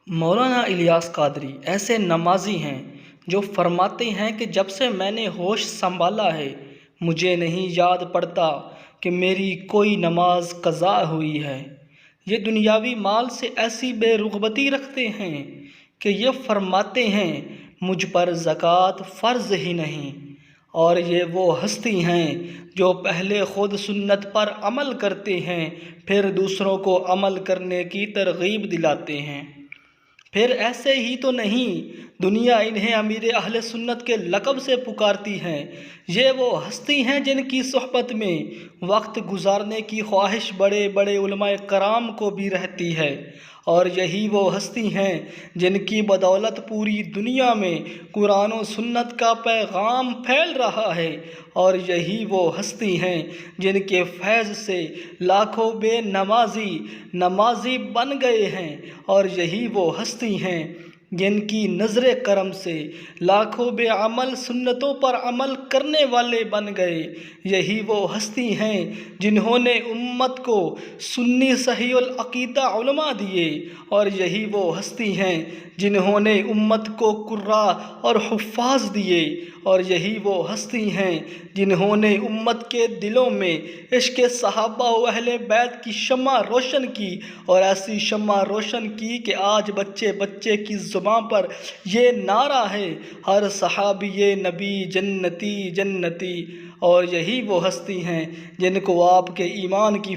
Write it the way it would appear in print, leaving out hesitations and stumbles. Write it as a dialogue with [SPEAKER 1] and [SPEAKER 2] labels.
[SPEAKER 1] मौलाना इलियास कादरी ऐसे नमाज़ी हैं जो फरमाते हैं कि जब से मैंने होश संभाला है मुझे नहीं याद पड़ता कि मेरी कोई नमाज कज़ा हुई है। ये दुनियावी माल से ऐसी बेरुग़बती रखते हैं कि ये फरमाते हैं मुझ पर ज़कात फ़र्ज़ ही नहीं। और ये वो हस्ती हैं जो पहले ख़ुद सुन्नत पर अमल करते हैं फिर दूसरों को अमल करने की तरग़ीब दिलाते हैं। फिर ऐसे ही तो नहीं दुनिया इन्हें अमीर अहले सुन्नत के लक़ब से पुकारती है। ये वो हस्ती हैं जिनकी सोहबत में वक्त गुजारने की ख्वाहिश बड़े बड़े उलमाए कराम को भी रहती है। और यही वो हस्ती हैं जिनकी बदौलत पूरी दुनिया में कुरान और सुन्नत का पैगाम फैल रहा है। और यही वो हस्ती हैं जिनके फैज़ से लाखों बेनमाजी नमाजी बन गए हैं। और यही वो हस्ती हैं जिनकी नज़र करम से लाखों बेअमल सुन्नतों पर अमल करने वाले बन गए। यही वो हस्ती हैं जिन्होंने उम्मत को सुन्नी सहीउल अक़ीदा उलमा दिए। और यही वो हस्ती हैं जिन्होंने उम्मत को कुर्रा और हुफ़्फ़ाज़ दिए। और यही वो हस्ती हैं जिन्होंने उम्मत के दिलों में इश्क़ सहाबा व अहले बैत की शम्मा रोशन की। और ऐसी शम्मा रोशन की कि आज बच्चे बच्चे की ज़ुबान पर ये नारा है हर सहाबी नबी जन्नती जन्नती। और यही वो हस्ती हैं जिनको आपके ईमान की